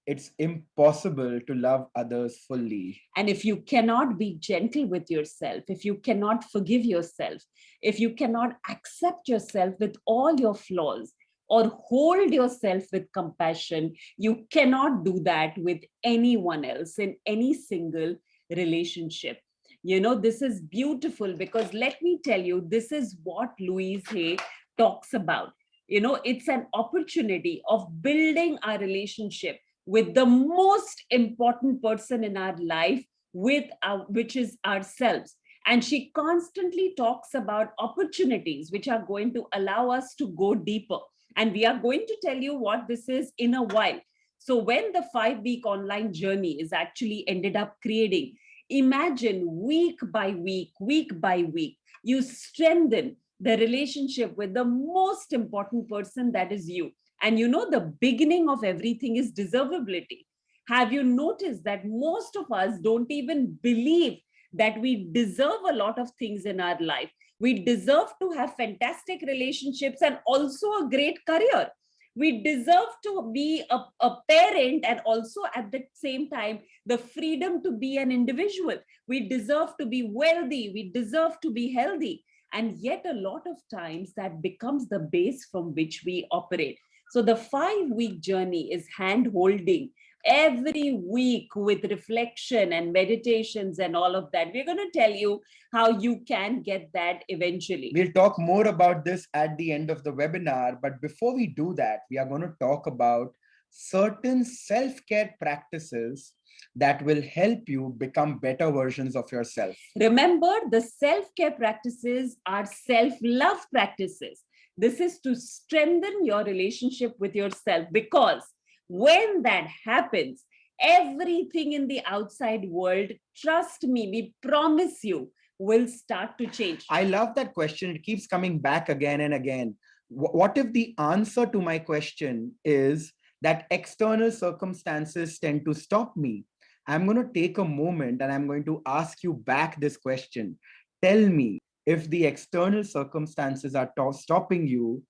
it's impossible to love others fully. And if you cannot be gentle with yourself, if you cannot forgive yourself, if you cannot accept yourself with all your flaws or hold yourself with compassion, you cannot do that with anyone else in any single relationship. You know, this is beautiful because let me tell you, this is what Louise Hay talks about. You know, it's an opportunity of building our relationship with the most important person in our life, which is ourselves. And she constantly talks about opportunities which are going to allow us to go deeper. And we are going to tell you what this is in a while. So when the 5-week online journey is actually ended up creating, imagine week by week, you strengthen the relationship with the most important person, that is you. And you know, the beginning of everything is deservability. Have you noticed that most of us don't even believe that we deserve a lot of things in our life? We deserve to have fantastic relationships and also a great career. We deserve to be a parent and also at the same time the freedom to be an individual. We deserve to be wealthy. We deserve to be healthy. And yet, a lot of times that becomes the base from which we operate. So, the 5-week journey is hand holding every week with reflection and meditations and all of that. We're going to tell you how you can get that eventually. We'll talk more about this at the end of the webinar. But before we do that, we are going to talk about certain self-care practices that will help you become better versions of yourself. Remember, the self-care practices are self-love practices. This is to strengthen your relationship with yourself, because when that happens, everything in the outside world, trust me, we promise you, will start to change. I love that question. It keeps coming back again and again. What if the answer to my question is that external circumstances tend to stop me? I'm going to take a moment and I'm going to ask you back this question. Tell me, if the external circumstances are stopping you,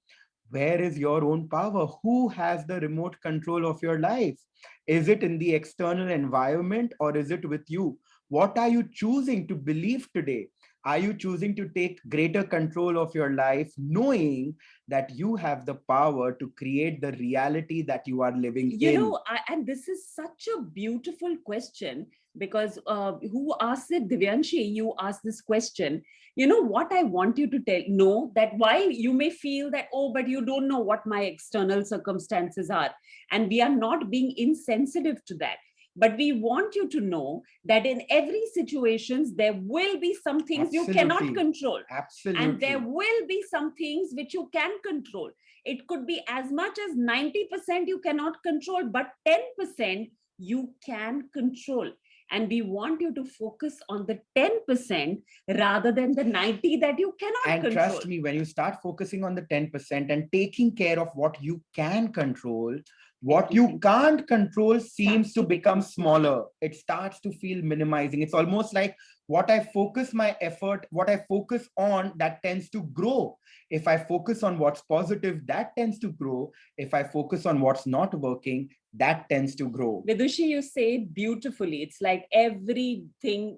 where is your own power? Who has the remote control of your life? Is it in the external environment or is it with you? What are you choosing to believe today? Are you choosing to take greater control of your life, knowing that you have the power to create the reality that you are living in? You know, and this is such a beautiful question, because who asked it? Divyanshi, you asked this question. You know what I want you to know, that while you may feel that, oh, but you don't know what my external circumstances are, and we are not being insensitive to that. But we want you to know that in every situations, there will be some things you cannot control. Absolutely. And there will be some things which you can control. It could be as much as 90% you cannot control, but 10% you can control. And we want you to focus on the 10% rather than the 90 that you cannot control. And trust me, when you start focusing on the 10% and taking care of what you can control, what you can't control seems to become smaller. It starts to feel minimizing. It's almost like What I focus my effort, what I focus on, that tends to grow. If I focus on what's positive, that tends to grow. If I focus on what's not working, that tends to grow. Vidushi, you say it beautifully. It's like everything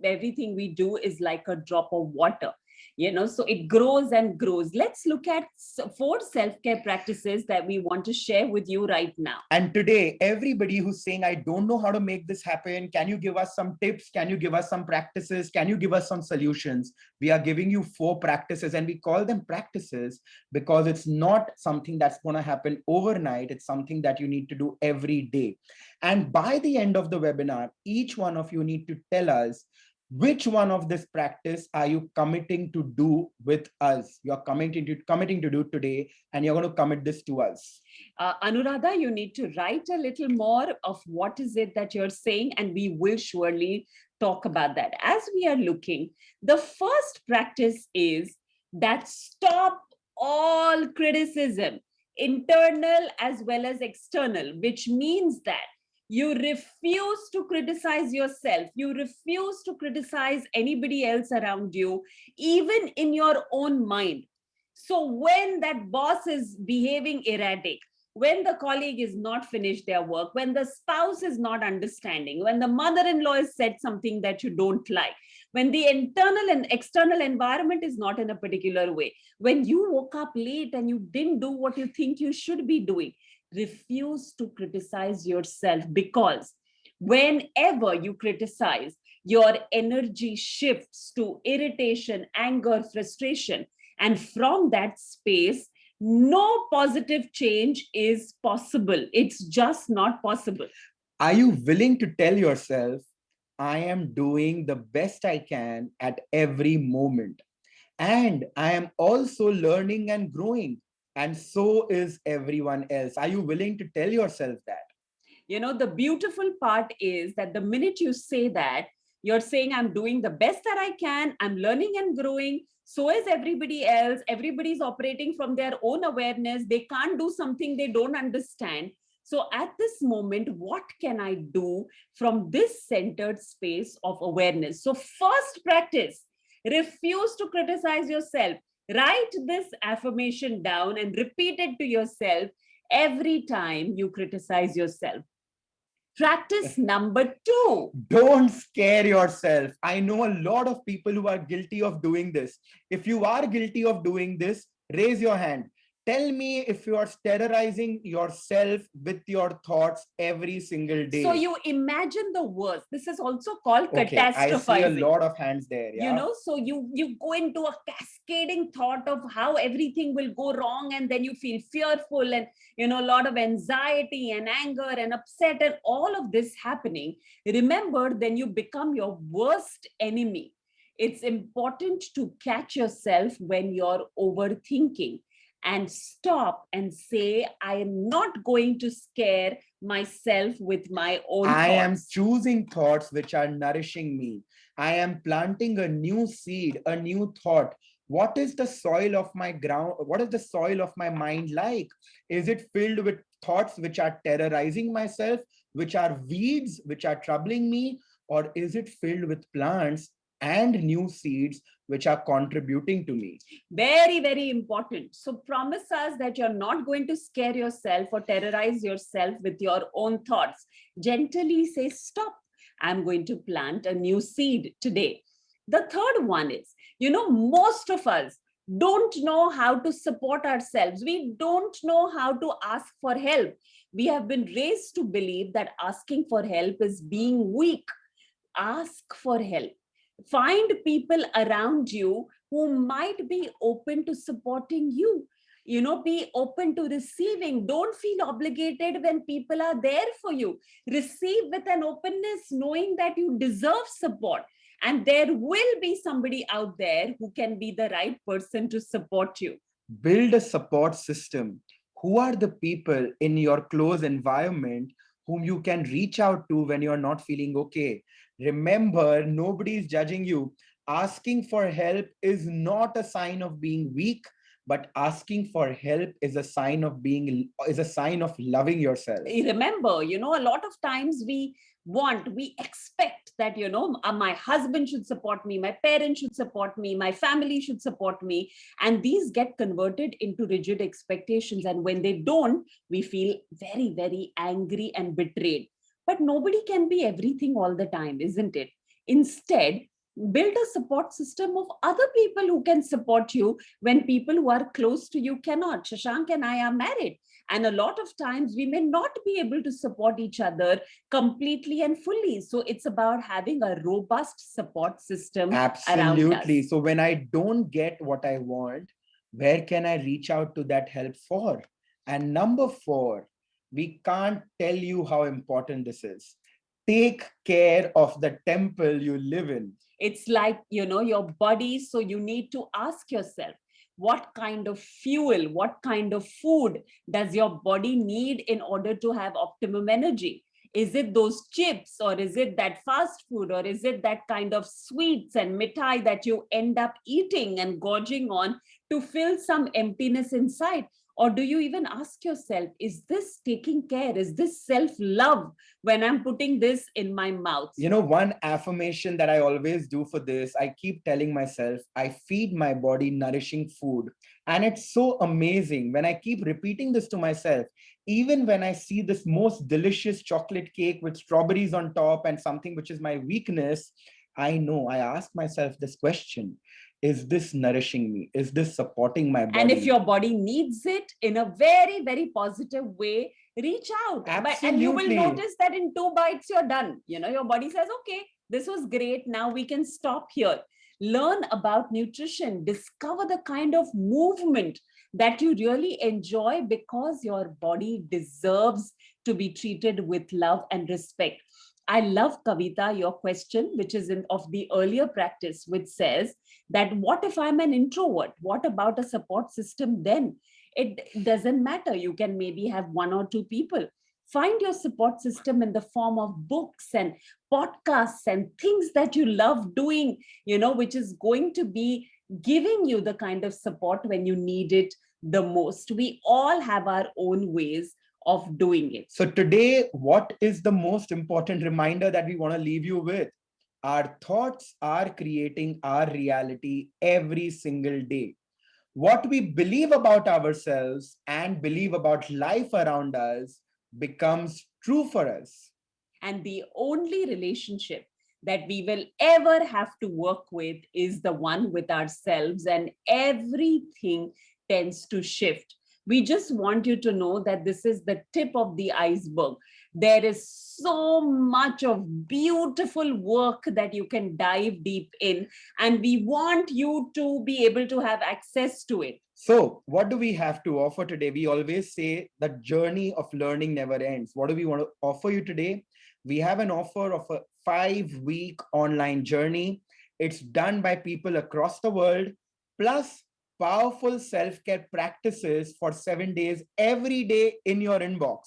we do is like a drop of water. So it grows and grows. Let's look at 4 self-care practices that we want to share with you right now. And today, everybody who's saying, I don't know how to make this happen, can you give us some tips? Can you give us some practices? Can you give us some solutions? We are giving you 4 practices, and we call them practices because it's not something that's going to happen overnight. It's something that you need to do every day. And by the end of the webinar, each one of you need to tell us which one of this practice are you committing to do with us. You're committing to do today, and you're going to commit this to us. Anuradha, you need to write a little more of what is it that you're saying, and we will surely talk about that. As we are looking, the first practice is that stop all criticism, internal as well as external, which means that you refuse to criticize yourself. You refuse to criticize anybody else around you, even in your own mind. So when that boss is behaving erratic, when the colleague is not finished their work, when the spouse is not understanding, when the mother-in-law has said something that you don't like, when the internal and external environment is not in a particular way, when you woke up late and you didn't do what you think you should be doing, refuse to criticize yourself, because whenever you criticize, your energy shifts to irritation, anger, frustration. And from that space, no positive change is possible. It's just not possible. Are you willing to tell yourself, I am doing the best I can at every moment, and I am also learning and growing, and so is everyone else? Are you willing to tell yourself that? The beautiful part is that the minute you say that, you're saying, I'm doing the best that I can, I'm learning and growing, so is everybody else. Everybody's operating from their own awareness. They can't do something they don't understand. So at this moment, what can I do from this centered space of awareness? So first practice, refuse to criticize yourself. Write this affirmation down and repeat it to yourself every time you criticize yourself. Practice number 2. Don't scare yourself. I know a lot of people who are guilty of doing this. If you are guilty of doing this, raise your hand. Tell me if you are terrorizing yourself with your thoughts every single day. So you imagine the worst. This is also called catastrophizing. I see a lot of hands there. Yeah? So you go into a cascading thought of how everything will go wrong, and then you feel fearful, and a lot of anxiety and anger and upset, and all of this happening. Remember, then you become your worst enemy. It's important to catch yourself when you're overthinking, and stop and say, I am not going to scare myself with my own thoughts. I am choosing thoughts which are nourishing me. I am planting a new seed, a new thought. What is the soil of my ground? What is the soil of my mind like? Is it filled with thoughts which are terrorizing myself, which are weeds, which are troubling me? Or is it filled with plants and new seeds which are contributing to me? Very, very important. So promise us that you're not going to scare yourself or terrorize yourself with your own thoughts. Gently say, stop. I'm going to plant a new seed today. The third one is, most of us don't know how to support ourselves. We don't know how to ask for help. We have been raised to believe that asking for help is being weak. Ask for help. Find people around you who might be open to supporting you. Be open to receiving. Don't feel obligated when people are there for you. Receive with an openness, knowing that you deserve support. And there will be somebody out there who can be the right person to support you. Build a support system. Who are the people in your close environment whom you can reach out to when you're not feeling okay? Remember, nobody is judging you. Asking for help is not a sign of being weak, but asking for help is a sign of loving yourself. Remember, a lot of times we want, we expect that, my husband should support me, my parents should support me, my family should support me. And these get converted into rigid expectations. And when they don't, we feel very, very angry and betrayed. But nobody can be everything all the time, isn't it? Instead, build a support system of other people who can support you when people who are close to you cannot. Shashank and I are married. And a lot of times we may not be able to support each other completely and fully. So it's about having a robust support system around Absolutely. us. So when I don't get what I want, where can I reach out to that help for? And number four, we can't tell you how important this is. Take care of the temple you live in. It's like, your body. So you need to ask yourself, what kind of fuel, what kind of food does your body need in order to have optimum energy? Is it those chips, or is it that fast food, or is it that kind of sweets and mithai that you end up eating and gorging on to fill some emptiness inside? Or do you even ask yourself, is this taking care? Is this self-love when I'm putting this in my mouth? One affirmation that I always do for this, I keep telling myself, I feed my body nourishing food. And it's so amazing when I keep repeating this to myself, even when I see this most delicious chocolate cake with strawberries on top and something which is my weakness, I know I ask myself this question. Is this nourishing me? Is this supporting my body? And if your body needs it in a very, very positive way, reach out. Absolutely. And you will notice that in 2 bites, you're done. Your body says, okay, this was great. Now we can stop here. Learn about nutrition. Discover the kind of movement that you really enjoy, because your body deserves to be treated with love and respect. I love, Kavita, your question, which is of the earlier practice, which says that what if I'm an introvert? What about a support system then? It doesn't matter. You can maybe have 1 or 2 people. Find your support system in the form of books and podcasts and things that you love doing, which is going to be giving you the kind of support when you need it the most. We all have our own ways of doing it. So today, what is the most important reminder that we want to leave you with? Our thoughts are creating our reality every single day. What we believe about ourselves and believe about life around us becomes true for us. And the only relationship that we will ever have to work with is the one with ourselves, and everything tends to shift. We just want you to know that this is the tip of the iceberg. There is so much of beautiful work that you can dive deep in, and we want you to be able to have access to it. So, what do we have to offer today? We always say the journey of learning never ends. What do we want to offer you today? We have an offer of a 5-week online journey. It's done by people across the world, plus powerful self-care practices for 7 days every day in your inbox.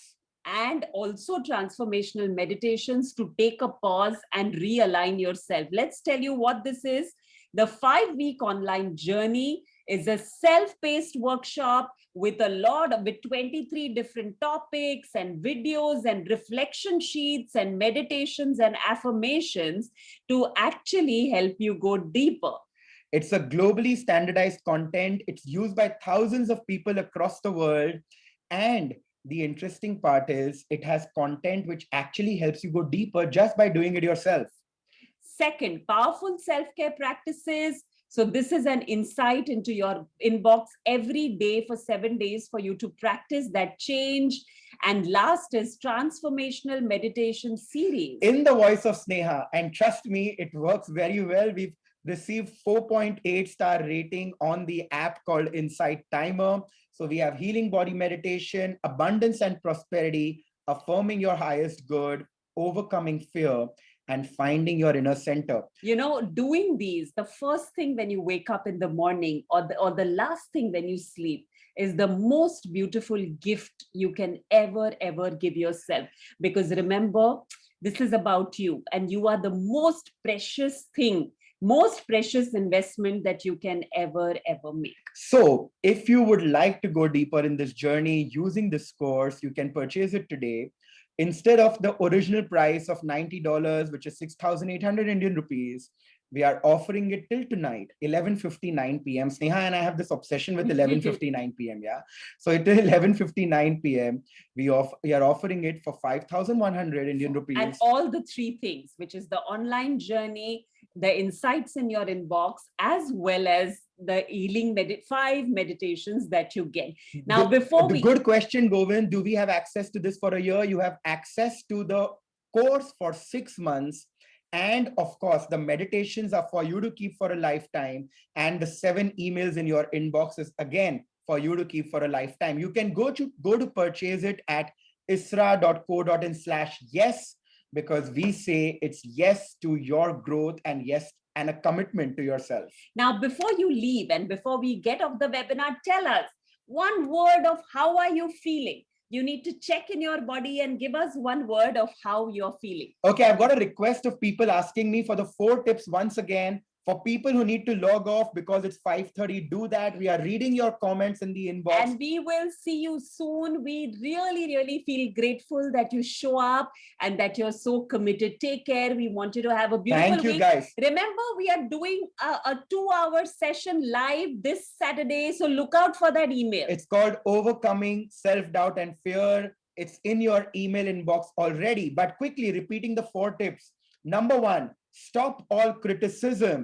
And also transformational meditations to take a pause and realign yourself. Let's tell you what this is. The 5-week online journey is a self-paced workshop with 23 different topics and videos and reflection sheets and meditations and affirmations to actually help you go deeper. It's a globally standardized content. It's used by thousands of people across the world. And the interesting part is it has content which actually helps you go deeper just by doing it yourself. Second, powerful self-care practices. So this is an insight into your inbox every day for 7 days for you to practice that change. And last is transformational meditation series. In the voice of Sneha. And trust me, it works very well. We've received 4.8-star rating on the app called Insight Timer. So we have healing body meditation, abundance and prosperity, affirming your highest good, overcoming fear, and finding your inner center. Doing these, the first thing when you wake up in the morning or the last thing when you sleep is the most beautiful gift you can ever give yourself. Because remember, this is about you, and you are the most precious thing, most precious investment that you can ever make. So if you would like to go deeper in this journey using this course, you can purchase it today. Instead of the original price of $90, which is 6,800 Indian rupees, we are offering it till tonight, 11:59 p.m. Sneha and I have this obsession with 11:59 p.m. Yeah. So till 11:59 p.m. we are offering it for 5,100 Indian rupees. And all the three things, which is the online journey, the insights in your inbox, as well as the healing 5 meditations that you get. Now, good question, Govind, do we have access to this for a year? You have access to the course for 6 months. And of course, the meditations are for you to keep for a lifetime. And the 7 emails in your inbox is again for you to keep for a lifetime. You can go to purchase it at isra.co.in/yes, because we say it's yes to your growth and yes and a commitment to yourself. Now, before you leave and before we get off the webinar, tell us one word of how are you feeling? You need to check in your body and give us one word of how you're feeling. Okay, I've got a request of people asking me for the 4 tips once again. For people who need to log off because it's 5:30, do that. We are reading your comments in the inbox. And we will see you soon. We really, really feel grateful that you show up and that you're so committed. Take care. We want you to have a beautiful week. Thank you, guys. Remember, we are doing a 2-hour session live this Saturday. So look out for that email. It's called Overcoming Self-Doubt and Fear. It's in your email inbox already. But quickly repeating the 4 tips. Number 1, stop all criticism.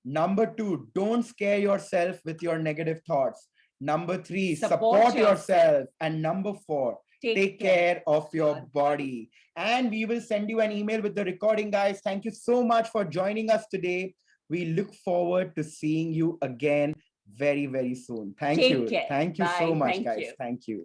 Number 2, don't scare yourself with your negative thoughts. Number 3, support yourself. And number 4, take care of your body. And we will send you an email with the recording, guys. Thank you so much for joining us today. We look forward to seeing you again very, very soon. Thank you. Thank you so much, guys. Thank you.